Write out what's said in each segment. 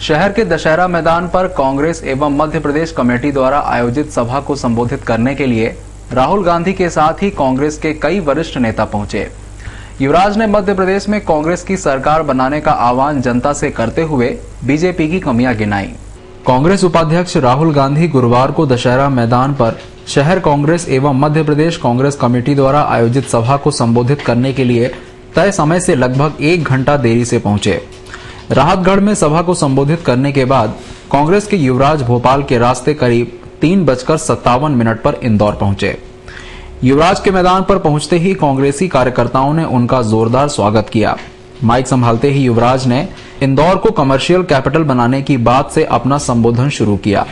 शहर के दशहरा मैदान पर कांग्रेस एवं मध्य प्रदेश कमेटी द्वारा आयोजित सभा को संबोधित करने के लिए राहुल गांधी के साथ ही कांग्रेस के कई वरिष्ठ नेता पहुंचे। युवराज ने मध्य प्रदेश में कांग्रेस की सरकार बनाने का आह्वान जनता से करते हुए बीजेपी की कमियां गिनाई। कांग्रेस उपाध्यक्ष राहुल गांधी गुरुवार को दशहरा मैदान पर शहर कांग्रेस एवं मध्य प्रदेश कांग्रेस कमेटी द्वारा आयोजित सभा को संबोधित करने के लिए तय समय से लगभग 1 घंटा देरी से पहुंचे। राहतगढ़ में सभा को संबोधित करने के बाद कांग्रेस के युवराज भोपाल के रास्ते करीब 3:57 पर इंदौर पहुंचे। युवराज के मैदान पर पहुंचते ही कांग्रेसी कार्यकर्ताओं ने उनका जोरदार स्वागत किया। माइक संभालते ही युवराज ने इंदौर को कमर्शियल कैपिटल बनाने की बात से अपना संबोधन शुरू किया।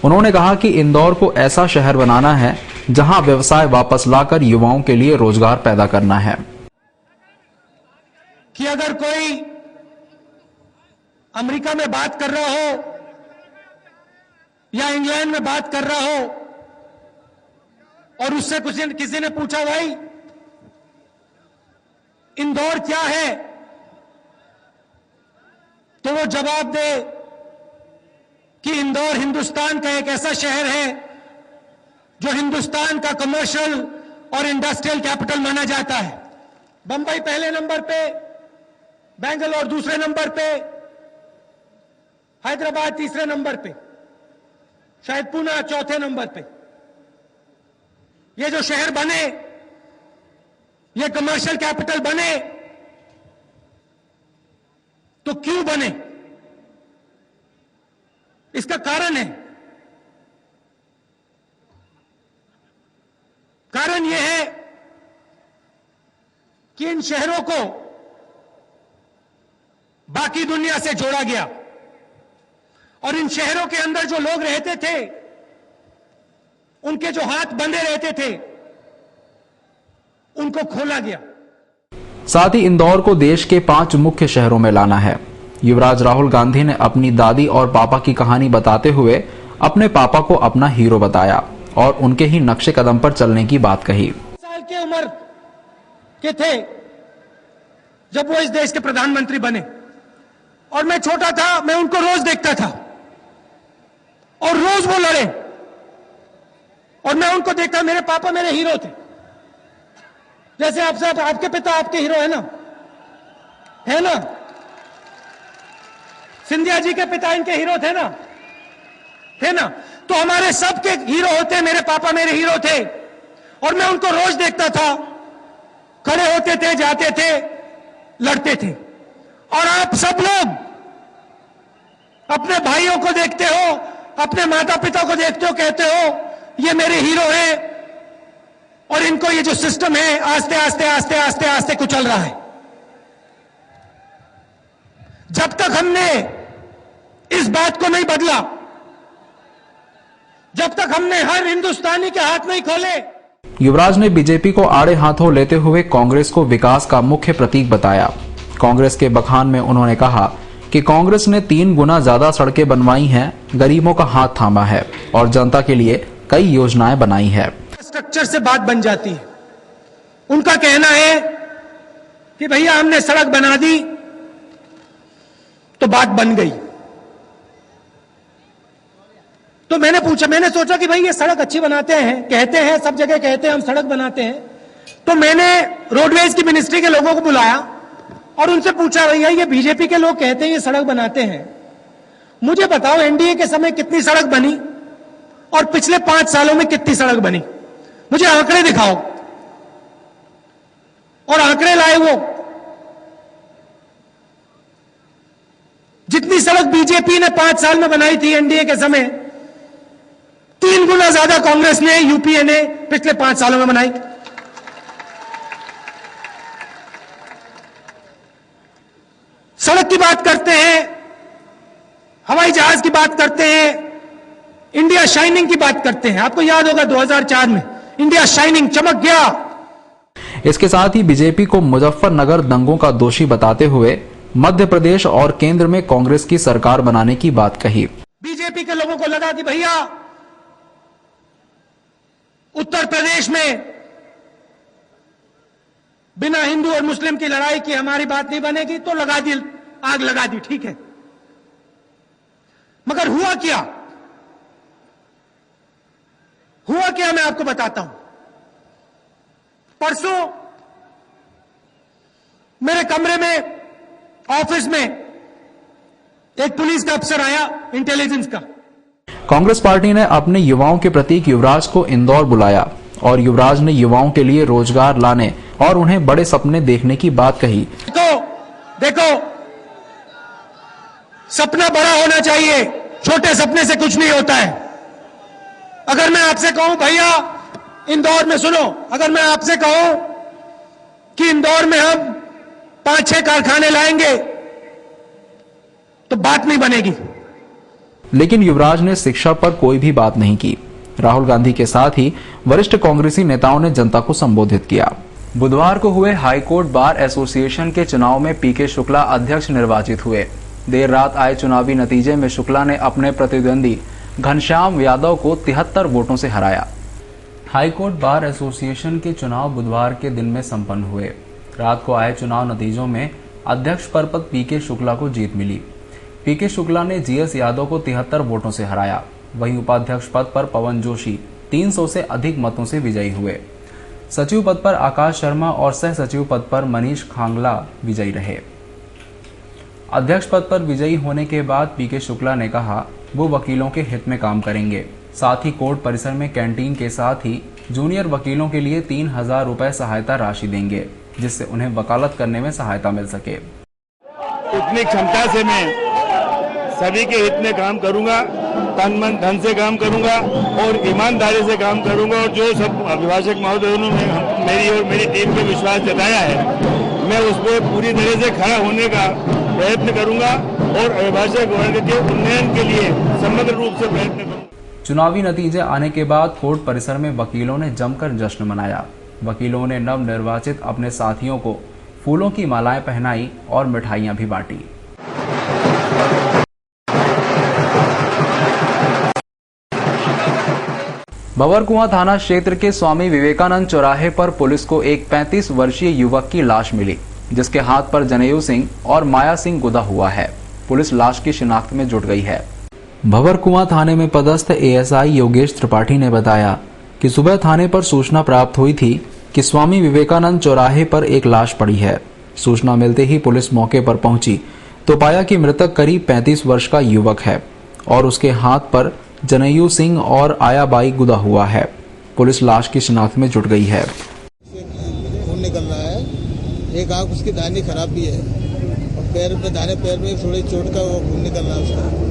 उन्होंने कहा कि इंदौर को ऐसा शहर बनाना है जहां व्यवसाय वापस लाकर युवाओं के लिए रोजगार पैदा करना है। कि अगर कोई अमेरिका में बात कर रहा हो या इंग्लैंड में बात कर रहा हो और उससे किसी ने पूछा भाई इंदौर क्या है, तो वो जवाब दे कि इंदौर हिंदुस्तान का एक ऐसा शहर है जो हिंदुस्तान का कमर्शियल और इंडस्ट्रियल कैपिटल माना जाता है। बंबई पहले नंबर पे, बेंगलोर दूसरे नंबर पे, हैदराबाद तीसरे नंबर पे, शायद पुणे चौथे नंबर पे। ये जो शहर बने, ये कमर्शियल कैपिटल बने, तो क्यों बने? इसका कारण है, कारण यह है कि इन शहरों को बाकी दुनिया से जोड़ा गया और इन शहरों के अंदर जो लोग रहते थे, उनके जो हाथ बंधे रहते थे, उनको खोला गया। साथ ही इंदौर को देश के 5 मुख्य शहरों में लाना है। युवराज राहुल गांधी ने अपनी दादी और पापा की कहानी बताते हुए अपने पापा को अपना हीरो बताया और उनके ही नक्शे कदम पर चलने की बात कही। साल की उम्र के थे जब वो इस देश के प्रधानमंत्री बने और मैं छोटा था, मैं उनको रोज देखता था और रोज वो लड़े और मैं उनको देखता। मेरे पापा मेरे हीरो थे। जैसे आपके पिता आपके हीरो है ना, है ना? सिंधिया जी के पिता इनके हीरो थे ना, है ना? तो हमारे सबके हीरो होते, मेरे पापा मेरे हीरो थे और मैं उनको रोज देखता था। खड़े होते थे, जाते थे, लड़ते थे। और आप सब लोग अपने भाइयों को देखते हो, अपने माता पिता को देखते हो, कहते हो ये मेरे हीरो हैं और इनको ये जो सिस्टम है आस्ते आस्ते आस्ते आस्ते आस्ते कुचल रहा है। जब तक हमने इस बात को नहीं बदला, जब तक हमने हर हिंदुस्तानी के हाथ नहीं खोले। युवराज ने बीजेपी को आड़े हाथों लेते हुए कांग्रेस को विकास का मुख्य प्रतीक बताया। कांग्रेस के बखान में उन्होंने कहा कि कांग्रेस ने 3 गुना ज्यादा सड़कें बनवाई हैं, गरीबों का हाथ थामा है और जनता के लिए कई योजनाएं बनाई है। स्ट्रक्चर से बात बन जाती है। उनका कहना है कि भैया हमने सड़क बना दी तो बात बन गई। तो मैंने सोचा कि भाई ये सड़क अच्छी बनाते हैं, कहते हैं सब जगह कहते हैं हम सड़क बनाते हैं। तो मैंने रोडवेज की मिनिस्ट्री के लोगों को बुलाया और उनसे पूछा भैया ये बीजेपी के लोग कहते हैं ये सड़क बनाते हैं, मुझे बताओ एनडीए के समय कितनी सड़क बनी और पिछले 5 सालों में कितनी सड़क बनी, मुझे आंकड़े दिखाओ। और आंकड़े लाए वो। जितनी सड़क बीजेपी ने 5 साल में बनाई थी एनडीए के समय, 3 गुना ज्यादा कांग्रेस ने, यूपीए ने पिछले 5 सालों में बनाई। सड़क की बात करते हैं, हवाई जहाज की बात करते हैं, इंडिया शाइनिंग की बात करते हैं। आपको याद होगा 2004 में इंडिया शाइनिंग चमक गया। इसके साथ ही बीजेपी को मुजफ्फरनगर दंगों का दोषी बताते हुए मध्य प्रदेश और केंद्र में कांग्रेस की सरकार बनाने की बात कही। बीजेपी के लोगों को लगा कि भैया उत्तर प्रदेश में बिना हिंदू और मुस्लिम की लड़ाई की हमारी बात नहीं बनेगी, तो आग लगा दी। ठीक है, हुआ क्या मैं आपको बताता हूं। परसों मेरे कमरे में, ऑफिस में एक पुलिस का अफसर आया, इंटेलिजेंस का। कांग्रेस पार्टी ने अपने युवाओं के प्रतीक युवराज को इंदौर बुलाया और युवराज ने युवाओं के लिए रोजगार लाने और उन्हें बड़े सपने देखने की बात कही। देखो, सपना बड़ा होना चाहिए, छोटे सपने से कुछ नहीं होता है। अगर मैं आपसे कहूं भैया इंदौर में सुनो, अगर मैं आपसे कहूं कि इंदौर में हम 5-6 कारखाने लाएंगे तो बात नहीं बनेगी। लेकिन युवराज ने शिक्षा पर कोई भी बात नहीं की। राहुल गांधी के साथ ही वरिष्ठ कांग्रेसी नेताओं ने जनता को संबोधित किया। बुधवार को हुए हाईकोर्ट बार एसोसिएशन के चुनाव में पीके शुक्ला अध्यक्ष निर्वाचित हुए। देर रात आए चुनावी नतीजे में शुक्ला ने अपने प्रतिद्वंदी घनश्याम यादव को 73 वोटों से हराया। हाईकोर्ट बार एसोसिएशन के चुनाव बुधवार के दिन में संपन्न हुए। रात को आए चुनाव नतीजों में अध्यक्ष पद पर पीके शुक्ला को जीत मिली। पीके शुक्ला ने जीएस यादव को 73 वोटों से हराया। वहीं उपाध्यक्ष पद पर पवन जोशी 300 से अधिक मतों से विजयी हुए। सचिव पद पर आकाश शर्मा और सह सचिव पद पर मनीष खांगला विजयी रहे। अध्यक्ष पद पर विजयी होने के बाद पीके शुक्ला ने कहा वो वकीलों के हित में काम करेंगे। साथ ही कोर्ट परिसर में कैंटीन के साथ ही जूनियर वकीलों के लिए 3,000 रुपए सहायता राशि देंगे, जिससे उन्हें वकालत करने में सहायता मिल सके। उतनी क्षमता से मैं सभी के हित में काम करूंगा, तन मन धन से काम करूंगा और ईमानदारी से काम करूंगा। और जो सब अभिभाषक महोदयों ने मेरी और मेरी टीम पे विश्वास जताया है, मैं उस पर पूरी तरह से खड़ा होने का प्रयत्न करूंगा और अभिभाषक वर्ग के उन्नयन के लिए समग्र रूप से प्रयत्न करूंगा। चुनावी नतीजे आने के बाद कोर्ट परिसर में वकीलों ने जमकर जश्न मनाया। वकीलों ने नव निर्वाचित अपने साथियों को फूलों की मालाएं पहनाई और मिठाइयां भी बांटी। बबरकुआं थाना क्षेत्र के स्वामी विवेकानंद चौराहे पर पुलिस को एक 35 वर्षीय युवक की लाश मिली, जिसके हाथ पर जनेऊ सिंह और माया सिंह गुदा हुआ है। पुलिस लाश की शिनाख्त में जुट गई है। भंवरकुआं थाने में पदस्थ एएसआई योगेश त्रिपाठी ने बताया कि सुबह थाने पर सूचना प्राप्त हुई थी कि स्वामी विवेकानंद चौराहे पर एक लाश पड़ी है। सूचना मिलते ही पुलिस मौके पर पहुंची तो पाया कि मृतक करीब 35 वर्ष का युवक है और उसके हाथ पर जनेऊ सिंह और आयाबाई गुदा हुआ है। पुलिस लाश की शिनाख्त में जुट गई है। खून निकल रहा है, एक आंख उसकी दाहिनी खराब भी है और पैर पे दाहिने पैर में थोड़ी चोट का वो खून निकल रहा है उसका।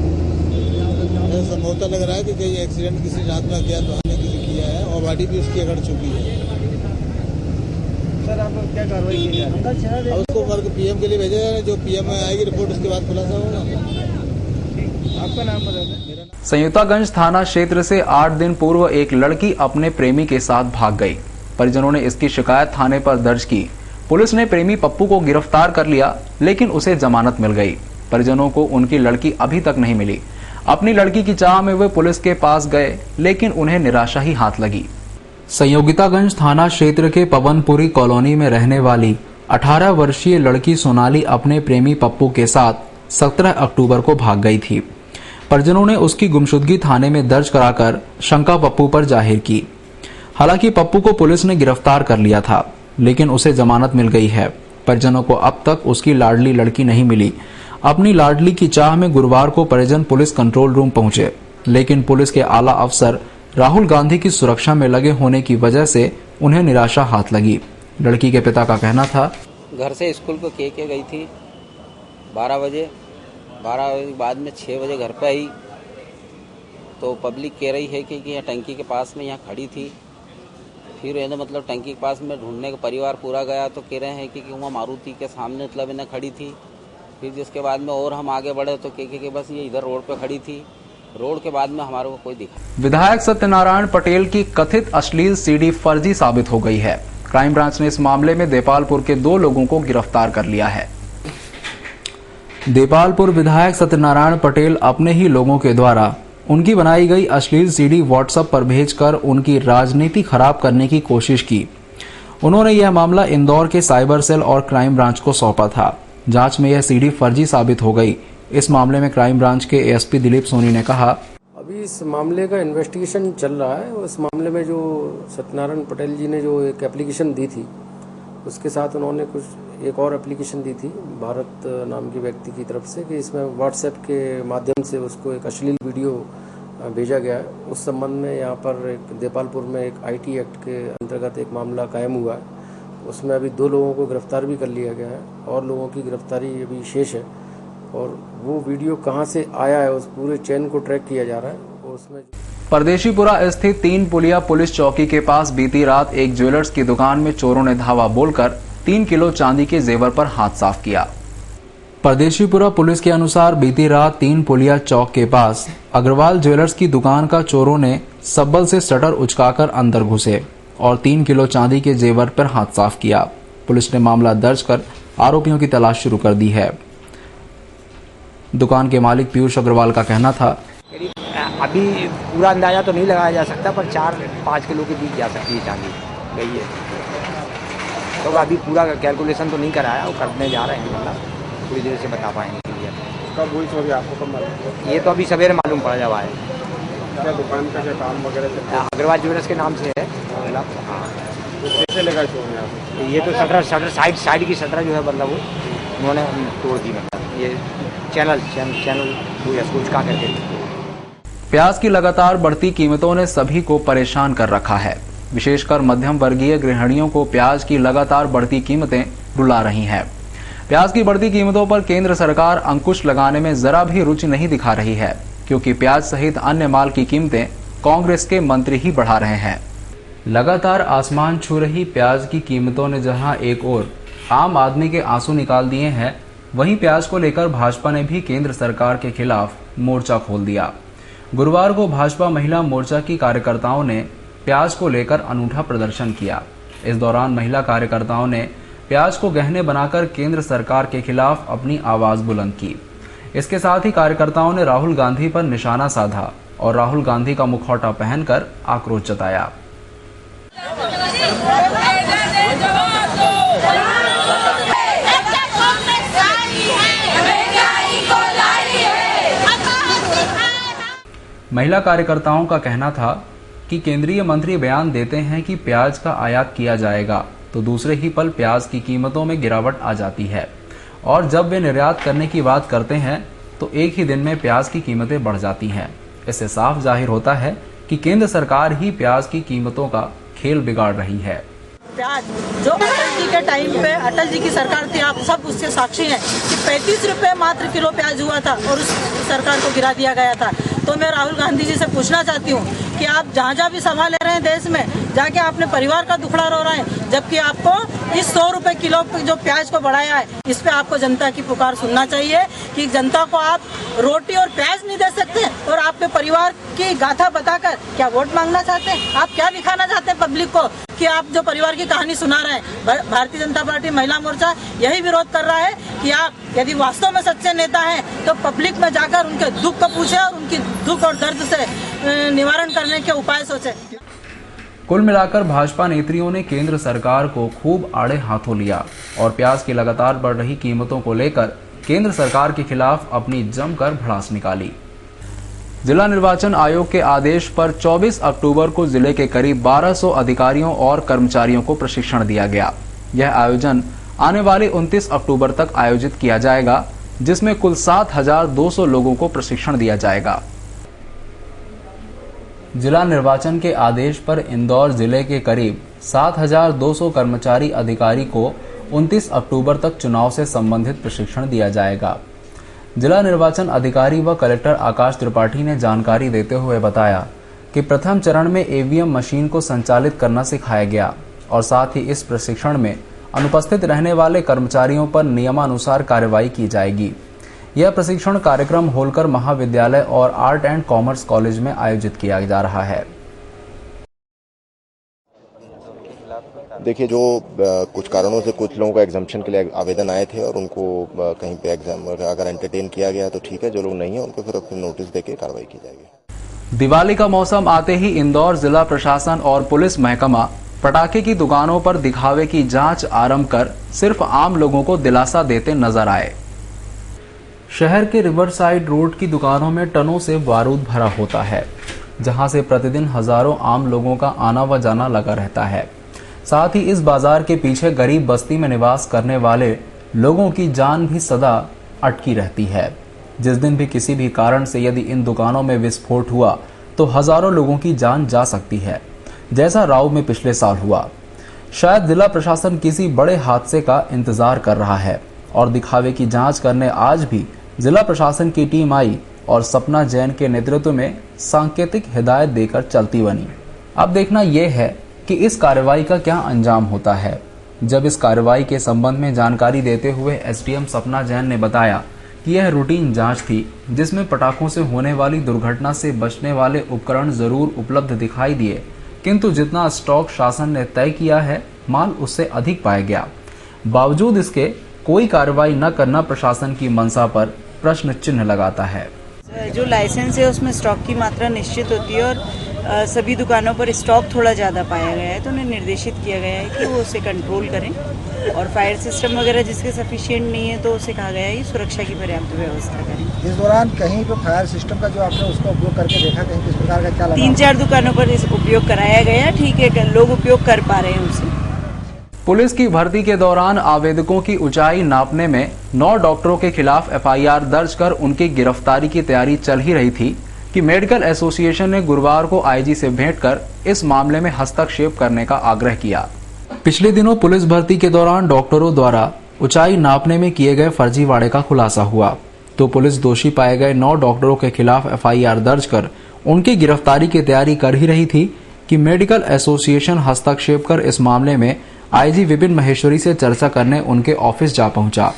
ऐसा संभवता लग रहा है कि कहीं एक्सीडेंट किसी रात में किया तो हमने किसी किया है और बॉडी भी उसकी अगड़ चुकी है। सर आप क्या कार्रवाई की जा रही है? उसको वर्ग पीएम के लिए भेजा जा रहा है। जो पीएम में आएगी रिपोर्ट उसके बाद खुलासा होगा। आपका नाम बता दें। संयुक्तागंज थाना क्षेत्र से 8 दिन पूर्व एक लड़की अपने प्रेमी के साथ भाग गई। परिजनों ने इसकी शिकायत थाने पर दर्ज की। पुलिस ने प्रेमी पप्पू को गिरफ्तार कर लिया, लेकिन उसे जमानत मिल गई। परिजनों को उनकी लड़की अभी तक नहीं मिली। अपनी लड़की की चाह में वे पुलिस के पास गए, लेकिन उन्हें निराशा ही हाथ लगी। संयोगितागंज थाना क्षेत्र के पवनपुरी कॉलोनी में रहने वाली 18 वर्षीय लड़की सोनाली अपने प्रेमी पप्पू के साथ 17 अक्टूबर को भाग गई थी। परिजनों ने उसकी गुमशुदगी थाने में दर्ज कराकर शंका पप्पू पर जाहिर की। हालांकि पप्पू को पुलिस ने गिरफ्तार कर लिया था, लेकिन उसे जमानत मिल गई है। परिजनों को अब तक उसकी लाडली लड़की नहीं मिली। अपनी लाडली की चाह में गुरुवार को परिजन पुलिस कंट्रोल रूम पहुंचे, लेकिन पुलिस के आला अफसर राहुल गांधी की सुरक्षा में लगे होने की वजह से उन्हें निराशा हाथ लगी। लड़की के पिता का कहना था, घर से स्कूल को के गई थी 12 बजे के बाद में 6 बजे घर पे आई तो पब्लिक कह रही है कि यहाँ टंकी के पास में यहाँ खड़ी थी। फिर मतलब टंकी के पास में ढूंढने का परिवार पूरा गया तो कह रहे हैं कि वहाँ मारुति के सामने मतलब इन्हें खड़ी थी। फिर जिसके बाद में और हम आगे बढ़े तो के बस ये इधर रोड पे खड़ी थी। रोड के बाद में हमारे को कोई दिखा। विधायक सत्यनारायण पटेल की कथित अश्लील सीडी फर्जी साबित हो गई है। क्राइम ब्रांच ने इस मामले में देपालपुर के 2 लोगों को गिरफ्तार कर लिया है। देपालपुर विधायक सत्यनारायण पटेल अपने ही लोगों के द्वारा उनकी बनाई गई अश्लील सीडी व्हाट्सएप पर भेजकर उनकी राजनीति खराब करने की कोशिश की। उन्होंने यह मामला इंदौर के साइबर सेल और क्राइम ब्रांच को सौंपा था। जांच में यह सीडी फर्जी साबित हो गई। इस मामले में क्राइम ब्रांच के एएसपी दिलीप सोनी ने कहा, अभी इस मामले का इन्वेस्टिगेशन चल रहा है। उस मामले में जो सत्यनारायण पटेल जी ने जो एक एप्लीकेशन दी थी, उसके साथ उन्होंने एक और एप्लीकेशन दी थी भारत नाम की व्यक्ति की तरफ से, कि इसमें व्हाट्सएप के माध्यम से उसको एक अश्लील वीडियो भेजा गया है। उस संबंध में यहाँ पर एक देपालपुर में एक आईटी एक्ट के अंतर्गत एक मामला कायम हुआ है। उसमें अभी 2 लोगों को गिरफ्तार भी कर लिया गया है और लोगों की गिरफ्तारी अभी शेष है। और वो वीडियो कहाँ से आया है, उस पूरे चेन को ट्रैक किया जा रहा है। उसमें परदेशीपुरा स्थित 3 पुलिया पुलिस चौकी के पास बीती रात एक ज्वेलर्स की दुकान में चोरों ने धावा बोलकर 3 किलो चांदी के जेवर पर हाथ साफ किया। परदेशीपुरा पुलिस के अनुसार बीती रात 3 पुलिया चौक के पास अग्रवाल ज्वेलर्स की दुकान का चोरों ने सब्बल से शटर उचकाकर अंदर घुसे और 3 किलो चांदी के जेवर पर हाथ साफ किया। पुलिस ने मामला दर्ज कर आरोपियों की तलाश शुरू कर दी है। दुकान के मालिक पीयूष अग्रवाल का कहना था, अभी पूरा अंदाजा तो नहीं लगाया जा सकता, पर 4-5 किलो के बीच जा सकती है चांदी गई है। तो अभी पूरा कैलकुलेशन तो नहीं कराया, वो करने जा रहे हैं, मतलब थोड़ी देर से बता पाएंगे क्लियर। कब हुई चोरी, आपको कब मालूम? ये तो अभी सवेरे मालूम पड़ा जब आए। क्या दुकान का क्या काम वगैरह चलता है? अग्रवाल ज्वेलर्स के नाम से है। हाँ, तो कैसे लगा चोर ने आपको? ये तो शटर साइड की शटर जो है, मतलब वो उन्होंने तोड़ दी, मतलब ये चैनल उसका करके। प्याज की लगातार बढ़ती कीमतों ने सभी को परेशान कर रखा है। विशेषकर मध्यम वर्गीय गृहिणियों को प्याज की लगातार बढ़ती कीमतें रुला रही हैं। प्याज की बढ़ती कीमतों पर केंद्र सरकार अंकुश लगाने में जरा भी रुचि नहीं दिखा रही है, क्योंकि प्याज सहित अन्य माल की कीमतें कांग्रेस के मंत्री ही बढ़ा रहे हैं। लगातार आसमान छू रही प्याज की कीमतों ने जहां एक ओर आम आदमी के आंसू निकाल दिए हैं, वहीं प्याज को लेकर भाजपा ने भी केंद्र सरकार के खिलाफ मोर्चा खोल दिया। गुरुवार को भाजपा महिला मोर्चा की कार्यकर्ताओं ने प्याज को लेकर अनूठा प्रदर्शन किया। इस दौरान महिला कार्यकर्ताओं ने प्याज को गहने बनाकर केंद्र सरकार के खिलाफ अपनी आवाज बुलंद की। इसके साथ ही कार्यकर्ताओं ने राहुल गांधी पर निशाना साधा और राहुल गांधी का मुखौटा पहनकर आक्रोश जताया। महिला कार्यकर्ताओं का कहना था कि केंद्रीय मंत्री बयान देते हैं कि प्याज का आयात किया जाएगा, तो दूसरे ही पल प्याज की कीमतों में गिरावट आ जाती है, और जब वे निर्यात करने की बात करते हैं तो एक ही दिन में प्याज की कीमतें बढ़ जाती हैं। इससे साफ जाहिर होता है कि केंद्र सरकार ही प्याज की कीमतों का खेल बिगाड़ रही है। प्याज जो अटल जी के टाइम पे अटल जी की सरकार थी, आप सब उससे साक्षी हैं कि 35 रुपए मात्र किलो प्याज हुआ था और उस सरकार को गिरा दिया गया था। तो मैं राहुल गांधी जी से पूछना चाहती हूँ कि आप जहाँ भी सभा ले रहे हैं देश में, जाके अपने परिवार का दुखड़ा रो रहे हैं, जबकि आपको इस 100 रुपए किलो जो प्याज को बढ़ाया है, इस पे आपको जनता की पुकार सुनना चाहिए कि जनता को आप रोटी और प्याज नहीं दे सकते और आपके परिवार की गाथा बताकर क्या वोट मांगना चाहते हैं? आप क्या दिखाना चाहते हैं पब्लिक को कि आप जो परिवार की कहानी सुना रहे हैं? भारतीय जनता पार्टी महिला मोर्चा यही विरोध कर रहा है कि आप यदि वास्तव में सच्चे नेता हैं तो पब्लिक में जाकर उनके दुख को पूछे और उनकी दुख और दर्द से निवारण करने के उपाय सोचे। कुल मिलाकर भाजपा नेत्रियों ने केंद्र सरकार को खूब आड़े हाथों लिया और प्याज की लगातार बढ़ रही कीमतों को लेकर केंद्र सरकार के खिलाफ अपनी जमकर भड़ास निकाली। जिला निर्वाचन आयोग के आदेश पर 24 अक्टूबर को जिले के करीब 1200 अधिकारियों और कर्मचारियों को प्रशिक्षण दिया गया। यह आयोजन आने वाले 29 अक्टूबर तक आयोजित किया जाएगा, जिसमें कुल 7200 लोगों को प्रशिक्षण दिया जाएगा। जिला निर्वाचन के आदेश पर इंदौर जिले के करीब 7200 कर्मचारी अधिकारी को 29 अक्टूबर तक चुनाव से संबंधित प्रशिक्षण दिया जाएगा। जिला निर्वाचन अधिकारी व कलेक्टर आकाश त्रिपाठी ने जानकारी देते हुए बताया कि प्रथम चरण में ईवीएम मशीन को संचालित करना सिखाया गया और साथ ही इस प्रशिक्षण में अनुपस्थित रहने वाले कर्मचारियों पर नियमानुसार कार्रवाई की जाएगी। यह प्रशिक्षण कार्यक्रम होलकर महाविद्यालय और आर्ट एंड कॉमर्स कॉलेज में आयोजित किया जा रहा है। देखिए, जो कुछ कारणों से कुछ लोगों का एग्जाम्पशन के लिए आवेदन आए थे और उनको कहीं पे एग्जाम अगर एंटरटेन किया गया तो ठीक है, जो लोग नहीं है उनको फिर अपनी नोटिस देके कार्रवाई की जाएगी। दिवाली का मौसम आते ही इंदौर जिला प्रशासन और पुलिस महकमा पटाखे की दुकानों पर दिखावे की जांच आरंभ कर सिर्फ आम लोगों को दिलासा देते नजर आए। शहर के रिवर साइड रोड की दुकानों में टनों से बारूद भरा होता है, जहां से प्रतिदिन हजारों आम लोगों का आना व जाना लगा रहता है। साथ ही इस बाजार के पीछे गरीब बस्ती में निवास करने वाले लोगों की जान भी सदा अटकी रहती है। जिस दिन भी किसी भी कारण से यदि इन दुकानों में विस्फोट हुआ तो हजारों लोगों की जान जा सकती है, जैसा राव में पिछले साल हुआ। शायद जिला प्रशासन किसी बड़े हादसे का इंतजार कर रहा है और दिखावे की जांच करने आज भी जिला प्रशासन की टीम आई और सपना जैन के नेतृत्व में सांकेतिक हिदायत देकर चलती बनी। अब देखना यह है कि इस कार्रवाई का क्या अंजाम होता है। जब इस कार्रवाई के संबंध में जानकारी देते हुए एसडीएम सपना जैन ने बताया कि यह रूटीन जांच थी, जिसमें पटाखों से होने वाली दुर्घटना से बचने वाले उपकरण जरूर उपलब्ध दिखाई दिए, किंतु जितना स्टॉक शासन ने तय किया है माल उससे अधिक पाया गया। बावजूद इसके कोई कार्रवाई न करना प्रशासन की मंशा पर प्रश्न चिन्ह लगाता है। जो लाइसेंस है उसमें स्टॉक की मात्रा निश्चित होती है और सभी दुकानों पर स्टॉक थोड़ा ज़्यादा पाया गया है, तो उन्हें निर्देशित किया गया है कि वो उसे कंट्रोल करें और फायर सिस्टम वगैरह जिसके सफिशिएंट नहीं है तो उसे कहा गया है कि सुरक्षा की पर्याप्त व्यवस्था करें। इस दौरान कहीं पर फायर सिस्टम का जो आपने उसका उपयोग करके देखा, कहीं किस प्रकार का क्या लगा? 3-4 दुकानों पर इस उपयोग कराया गया, ठीक है, लोग उपयोग कर पा रहे हैं उसे। पुलिस की भर्ती के दौरान आवेदकों की ऊंचाई नापने में 9 डॉक्टरों के खिलाफ एफआईआर दर्ज कर उनकी गिरफ्तारी की तैयारी चल ही रही थी कि मेडिकल एसोसिएशन ने गुरुवार को आईजी से भेंट कर इस मामले में हस्तक्षेप करने का आग्रह किया। पिछले दिनों पुलिस भर्ती के दौरान डॉक्टरों द्वारा ऊंचाई नापने में किए गए फर्जीवाड़े का खुलासा हुआ, तो पुलिस दोषी पाए गए 9 डॉक्टरों के खिलाफ एफआईआर दर्ज कर उनकी गिरफ्तारी की तैयारी कर ही रही थी कि मेडिकल एसोसिएशन हस्तक्षेप कर इस मामले में आईजी विपिन महेश्वरी से चर्चा करने उनके ऑफिस जा पहुंचा।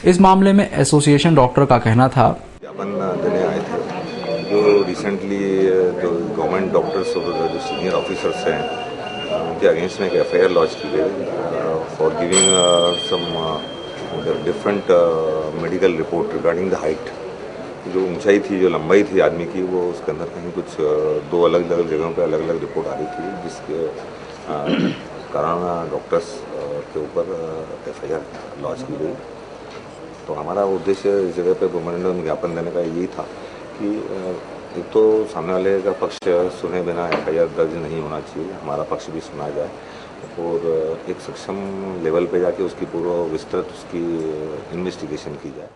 इस मामले में एसोसिएशन डॉक्टर का कहना था, ज्ञापन देने आए थे जो रिसेंटली जो गवर्नमेंट डॉक्टर्स और जो सीनियर ऑफिसर्स हैं उनके अगेंस्ट में एक एफआईआर लॉन्च की गई for giving some different medical report regarding the height. जो ऊंचाई थी, जो लंबाई थी आदमी की, वो उसके अंदर कहीं कुछ 2 अलग अलग जगहों पे अलग अलग रिपोर्ट आ रही थी, जिसके कारण डॉक्टर्स के ऊपर एफआईआर लॉन्च की गई। तो हमारा उद्देश्य इस जगह पे मेमोरेंडम ज्ञापन देने का यही था कि एक तो सामने वाले का पक्ष सुने बिना एफआईआर दर्ज नहीं होना चाहिए, हमारा पक्ष भी सुना जाए और एक सक्षम लेवल पे जाके उसकी पूर्व विस्तृत उसकी इन्वेस्टिगेशन की जाए।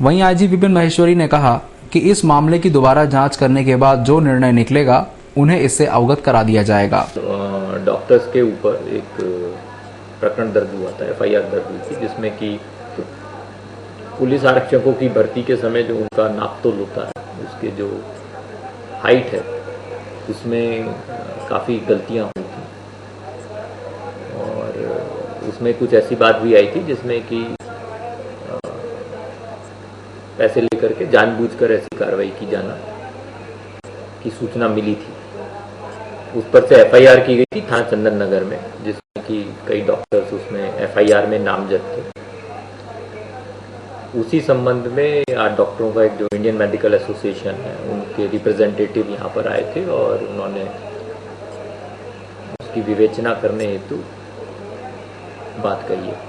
वहीं आईजी विपिन महेश्वरी ने कहा कि इस मामले की दोबारा जांच करने के बाद जो निर्णय निकलेगा उन्हें इससे अवगत करा दिया जाएगा। डॉक्टर्स के ऊपर एक प्रकरण दर्ज हुआ था, एफआईआर दर्ज हुई थी, जिसमें कि पुलिस आरक्षकों की भर्ती के समय जो उनका नापतोल होता है, उसके जो हाइट है उसमें काफ़ी गलतियां हुई थी और उसमें कुछ ऐसी बात भी आई थी जिसमें कि पैसे लेकर के जानबूझकर ऐसी कार्रवाई की जाना की सूचना मिली थी। उस पर से एफआईआर की गई थी थाना चंदन नगर में, जिसमें कि कई डॉक्टर्स उसमें एफआईआर में नामजद थे। उसी संबंध में 8 डॉक्टरों का एक जो इंडियन मेडिकल एसोसिएशन है उनके रिप्रेजेंटेटिव यहाँ पर आए थे और उन्होंने उसकी विवेचना करने हेतु बात कही है।